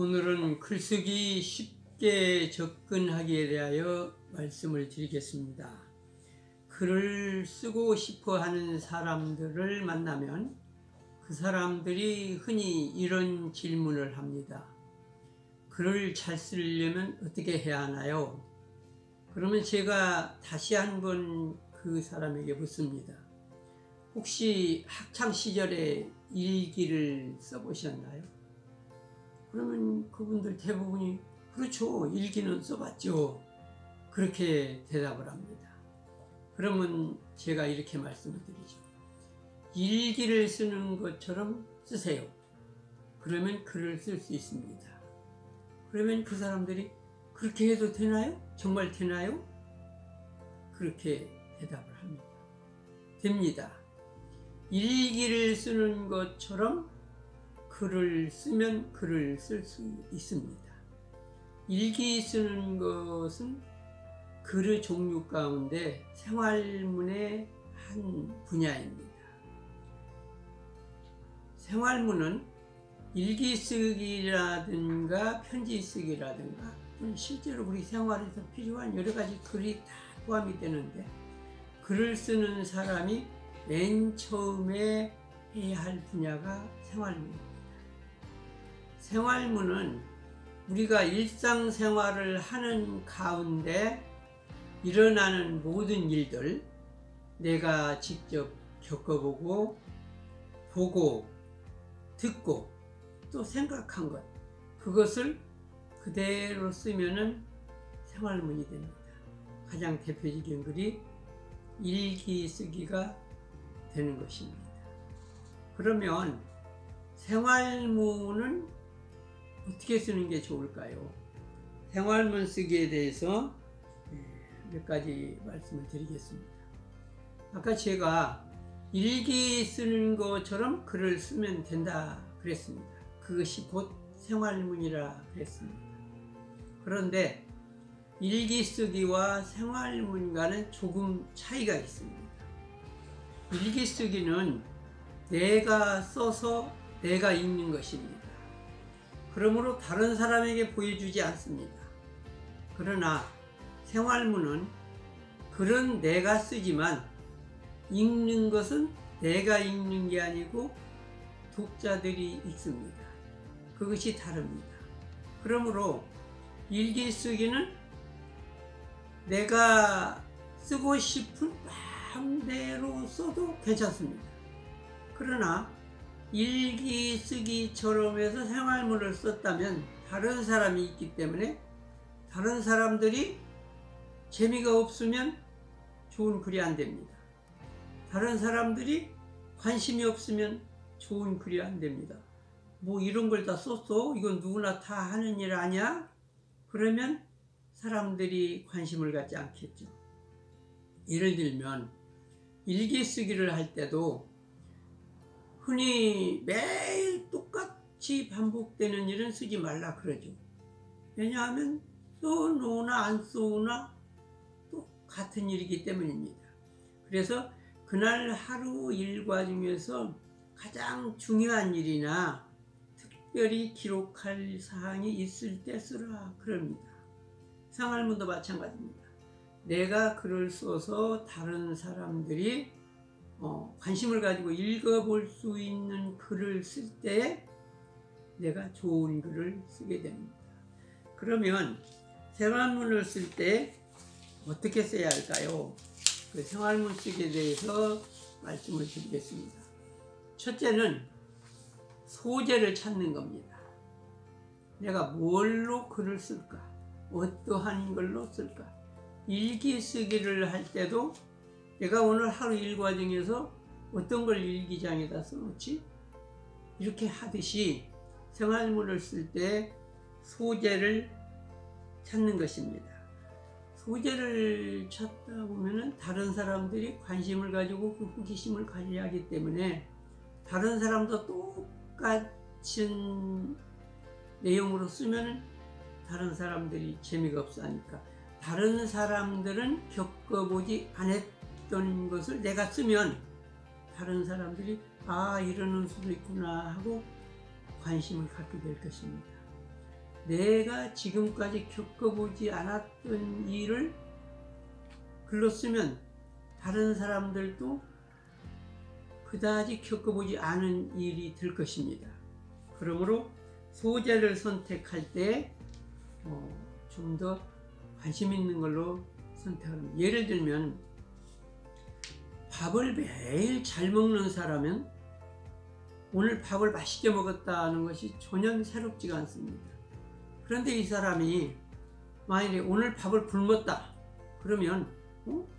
오늘은 글쓰기 쉽게 접근하기에 대하여 말씀을 드리겠습니다. 글을 쓰고 싶어 하는 사람들을 만나면 그 사람들이 흔히 이런 질문을 합니다. 글을 잘 쓰려면 어떻게 해야 하나요? 그러면 제가 다시 한번 그 사람에게 묻습니다. 혹시 학창시절에 일기를 써보셨나요? 그러면 그분들 대부분이 그렇죠, 일기는 써봤죠, 그렇게 대답을 합니다. 그러면 제가 이렇게 말씀을 드리죠. 일기를 쓰는 것처럼 쓰세요. 그러면 글을 쓸 수 있습니다. 그러면 그 사람들이 그렇게 해도 되나요? 정말 되나요? 그렇게 대답을 합니다. 됩니다. 일기를 쓰는 것처럼 글을 쓰면 글을 쓸 수 있습니다. 일기 쓰는 것은 글의 종류 가운데 생활문의 한 분야입니다. 생활문은 일기 쓰기라든가 편지 쓰기라든가 실제로 우리 생활에서 필요한 여러 가지 글이 다 포함이 되는데, 글을 쓰는 사람이 맨 처음에 해야 할 분야가 생활문입니다. 생활문은 우리가 일상생활을 하는 가운데 일어나는 모든 일들, 내가 직접 겪어보고 보고 듣고 또 생각한 것, 그것을 그대로 쓰면은 생활문이 됩니다. 가장 대표적인 글이 일기 쓰기가 되는 것입니다. 그러면 생활문은 어떻게 쓰는 게 좋을까요? 생활문 쓰기에 대해서 몇 가지 말씀을 드리겠습니다. 아까 제가 일기 쓰는 것처럼 글을 쓰면 된다 그랬습니다. 그것이 곧 생활문이라 그랬습니다. 그런데 일기 쓰기와 생활문과는 조금 차이가 있습니다. 일기 쓰기는 내가 써서 내가 읽는 것입니다. 그러므로 다른 사람에게 보여주지 않습니다. 그러나 생활문은 글은 내가 쓰지만 읽는 것은 내가 읽는 게 아니고 독자들이 읽습니다. 그것이 다릅니다. 그러므로 일기 쓰기는 내가 쓰고 싶은 마음대로 써도 괜찮습니다. 그러나 일기 쓰기처럼 해서 생활문을 썼다면 다른 사람이 있기 때문에 다른 사람들이 재미가 없으면 좋은 글이 안 됩니다. 다른 사람들이 관심이 없으면 좋은 글이 안 됩니다. 뭐 이런 걸 다 썼어? 이건 누구나 다 하는 일 아니야? 그러면 사람들이 관심을 갖지 않겠죠. 예를 들면 일기 쓰기를 할 때도 흔히 매일 똑같이 반복되는 일은 쓰지 말라 그러죠. 왜냐하면 써놓으나 안 써오나 똑같은 일이기 때문입니다. 그래서 그날 하루 일과 중에서 가장 중요한 일이나 특별히 기록할 사항이 있을 때 쓰라 그럽니다. 생활문도 마찬가지입니다. 내가 글을 써서 다른 사람들이 관심을 가지고 읽어볼 수 있는 글을 쓸 때 내가 좋은 글을 쓰게 됩니다. 그러면 생활문을 쓸 때 어떻게 써야 할까요? 그 생활문 쓰기에 대해서 말씀을 드리겠습니다. 첫째는 소재를 찾는 겁니다. 내가 뭘로 글을 쓸까? 어떠한 걸로 쓸까? 일기 쓰기를 할 때도 내가 오늘 하루 일과 중에서 어떤 걸 일기장에다 써놓지? 이렇게 하듯이 생활문을 쓸 때 소재를 찾는 것입니다. 소재를 찾다 보면 다른 사람들이 관심을 가지고 그 호기심을 가져야 하기 때문에 다른 사람도 똑같은 내용으로 쓰면 다른 사람들이 재미가 없어 하니까 다른 사람들은 겪어보지 않았던 것을 내가 쓰면 다른 사람들이 아, 이러는 수도 있구나 하고 관심을 갖게 될 것입니다. 내가 지금까지 겪어보지 않았던 일을 글로 쓰면 다른 사람들도 그다지 겪어보지 않은 일이 될 것입니다. 그러므로 소재를 선택할 때 좀 더 관심 있는 걸로 선택합니다. 예를 들면 밥을 매일 잘 먹는 사람은 오늘 밥을 맛있게 먹었다는 것이 전혀 새롭지가 않습니다. 그런데 이 사람이 만약에 오늘 밥을 굶었다 그러면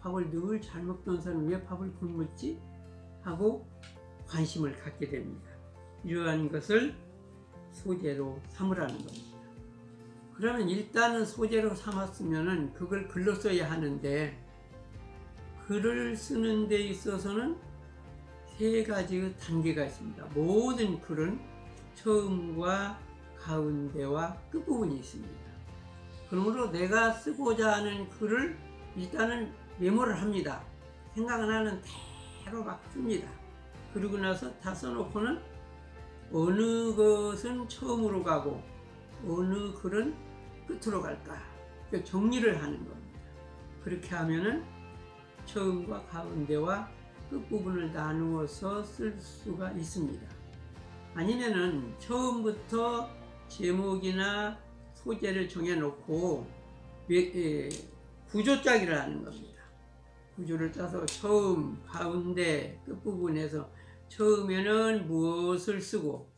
밥을 늘 잘 먹던 사람이 왜 밥을 굶었지? 하고 관심을 갖게 됩니다. 이러한 것을 소재로 삼으라는 겁니다. 그러면 일단은 소재로 삼았으면 그걸 글로 써야 하는데 글을 쓰는 데 있어서는 세 가지의 단계가 있습니다. 모든 글은 처음과 가운데와 끝부분이 있습니다. 그러므로 내가 쓰고자 하는 글을 일단은 메모를 합니다. 생각나는 대로 막 씁니다. 그러고 나서 다 써놓고는 어느 것은 처음으로 가고 어느 글은 끝으로 갈까 그러니까 정리를 하는 겁니다. 그렇게 하면은 처음과 가운데와 끝부분을 나누어서 쓸 수가 있습니다. 아니면은 처음부터 제목이나 소재를 정해놓고 구조 짜기를 하는 겁니다. 구조를 짜서 처음, 가운데, 끝부분에서 처음에는 무엇을 쓰고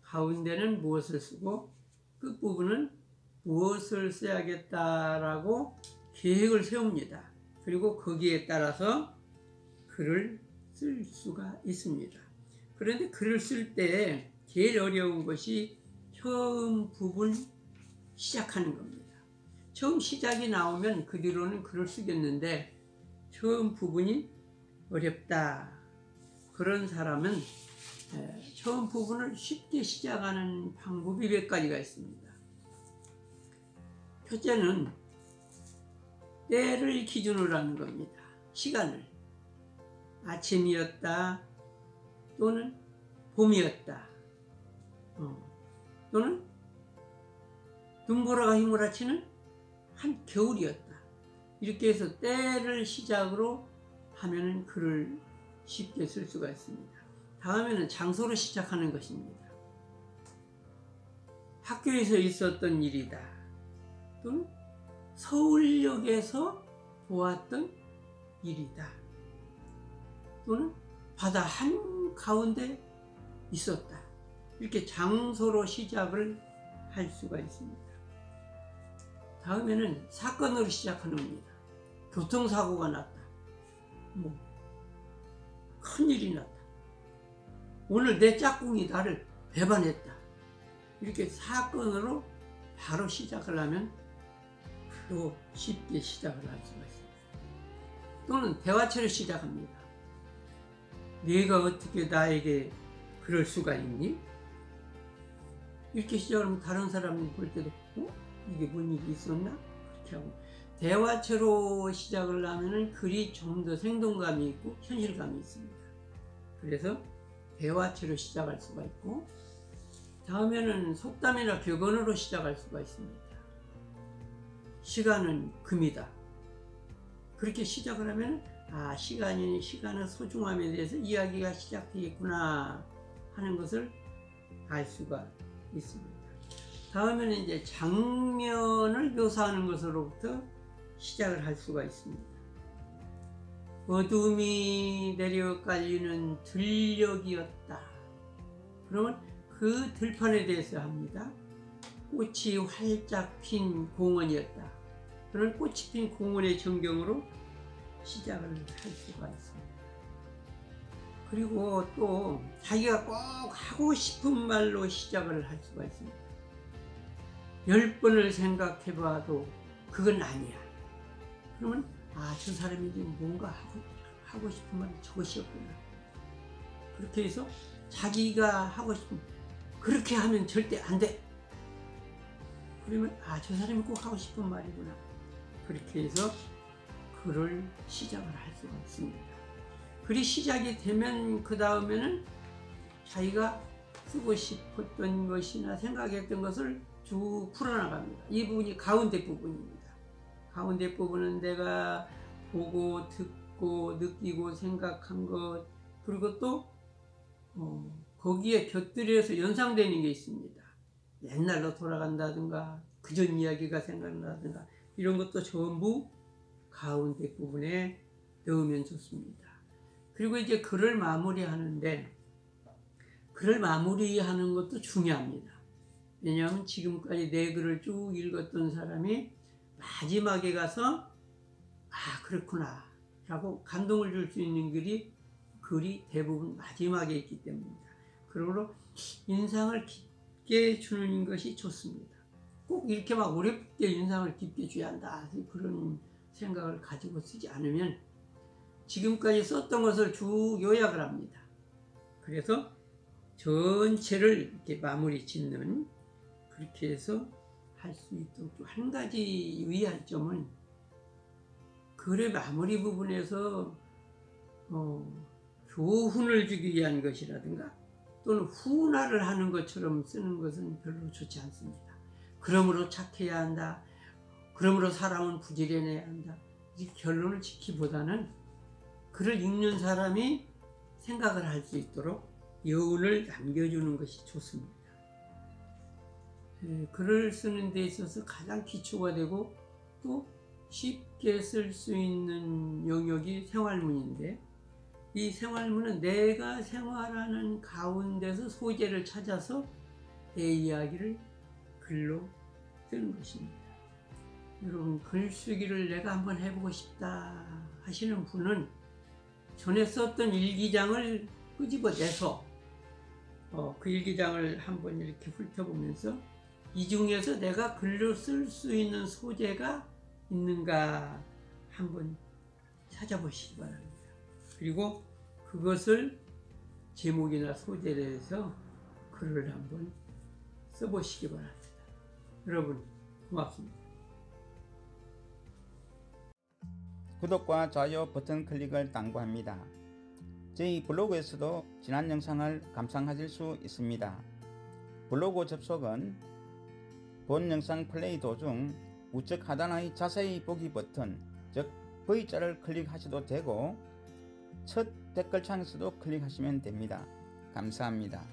가운데는 무엇을 쓰고 끝부분은 무엇을 써야겠다라고 계획을 세웁니다. 그리고 거기에 따라서 글을 쓸 수가 있습니다. 그런데 글을 쓸 때 제일 어려운 것이 처음 부분 시작하는 겁니다. 처음 시작이 나오면 그 뒤로는 글을 쓰겠는데 처음 부분이 어렵다. 그런 사람은 처음 부분을 쉽게 시작하는 방법이 몇 가지가 있습니다. 첫째는 때를 기준으로 하는 겁니다. 시간을. 아침이었다 또는 봄이었다 또는 눈보라가 휘몰아치는 한겨울이었다. 이렇게 해서 때를 시작으로 하면 글을 쉽게 쓸 수가 있습니다. 다음에는 장소로 시작하는 것입니다. 학교에서 있었던 일이다. 또는 서울역에서 보았던 일이다. 또는 바다 한가운데 있었다. 이렇게 장소로 시작을 할 수가 있습니다. 다음에는 사건으로 시작하는 겁니다. 교통사고가 났다. 큰일이 났다. 오늘 내 짝꿍이 나를 배반했다. 이렇게 사건으로 바로 시작을 하면 또 쉽게 시작을 할 수가 있습니다. 또는 대화체를 시작합니다. 네가 어떻게 나에게 그럴 수가 있니? 이렇게 시작하면 다른 사람이 볼 때도 이게 뭔 일이 있었나? 그렇게 하고 대화체로 시작을 하면 글이 좀 더 생동감이 있고 현실감이 있습니다. 그래서 대화체로 시작할 수가 있고 다음에는 속담이나 격언으로 시작할 수가 있습니다. 시간은 금이다. 그렇게 시작을 하면 시간의 소중함에 대해서 이야기가 시작되겠구나 하는 것을 알 수가 있습니다. 다음에는 이제 장면을 묘사하는 것으로부터 시작을 할 수가 있습니다. 어둠이 내려 깔리는 들녘이었다. 그러면 그 들판에 대해서 합니다. 꽃이 활짝 핀 공원이었다. 그런 꽃이 핀 공원의 전경으로 시작을 할 수가 있습니다. 그리고 또 자기가 꼭 하고 싶은 말로 시작을 할 수가 있습니다. 10번을 생각해봐도 그건 아니야. 그러면 저 사람이 뭔가 하고 싶은 말이 저것이었구나. 그렇게 해서 자기가 하고 싶은 그렇게 하면 절대 안 돼. 그러면 저 사람이 꼭 하고 싶은 말이구나. 그렇게 해서 글을 시작을 할 수가 있습니다. 글이 시작이 되면 그 다음에는 자기가 쓰고 싶었던 것이나 생각했던 것을 쭉 풀어나갑니다. 이 부분이 가운데 부분입니다. 가운데 부분은 내가 보고 듣고 느끼고 생각한 것, 그리고 또 거기에 곁들여서 연상되는 게 있습니다. 옛날로 돌아간다든가 그전 이야기가 생각나든가 이런 것도 전부 가운데 부분에 넣으면 좋습니다. 그리고 이제 글을 마무리하는데, 글을 마무리하는 것도 중요합니다. 왜냐하면 지금까지 내 글을 쭉 읽었던 사람이 마지막에 가서 아 그렇구나 라고 감동을 줄 수 있는 글이 대부분 마지막에 있기 때문입니다. 그러므로 인상을 깊게 주는 것이 좋습니다. 꼭 이렇게 막 어렵게 인상을 깊게 줘야 한다 그런 생각을 가지고 쓰지 않으면 지금까지 썼던 것을 쭉 요약을 합니다. 그래서 전체를 이렇게 마무리 짓는, 그렇게 해서 할 수 있도록 한 가지 유의할 점은 글의 마무리 부분에서 교훈을 주기 위한 것이라든가 또는 훈화를 하는 것처럼 쓰는 것은 별로 좋지 않습니다. 그러므로 착해야 한다, 그러므로 사람은 부지런해야 한다, 이 결론을 짓기보다는 글을 읽는 사람이 생각을 할 수 있도록 여운을 남겨주는 것이 좋습니다. 글을 쓰는 데 있어서 가장 기초가 되고 또 쉽게 쓸 수 있는 영역이 생활문인데, 이 생활문은 내가 생활하는 가운데서 소재를 찾아서 내 이야기를 글로 쓰는 것입니다. 여러분, 글쓰기를 내가 한번 해보고 싶다 하시는 분은 전에 썼던 일기장을 끄집어내서 그 일기장을 한번 이렇게 훑어보면서 이 중에서 내가 글로 쓸 수 있는 소재가 있는가 한번 찾아보시기 바랍니다. 그리고 그것을 제목이나 소재에 대해서 글을 한번 써보시기 바랍니다. 여러분 고맙습니다. 구독과 좋아요 버튼 클릭을 당부합니다. 저희 블로그에서도 지난 영상을 감상하실 수 있습니다. 블로그 접속은 본 영상 플레이 도중 우측 하단의 자세히 보기 버튼, 즉 V자를 클릭하셔도 되고 첫 댓글창에서도 클릭하시면 됩니다. 감사합니다.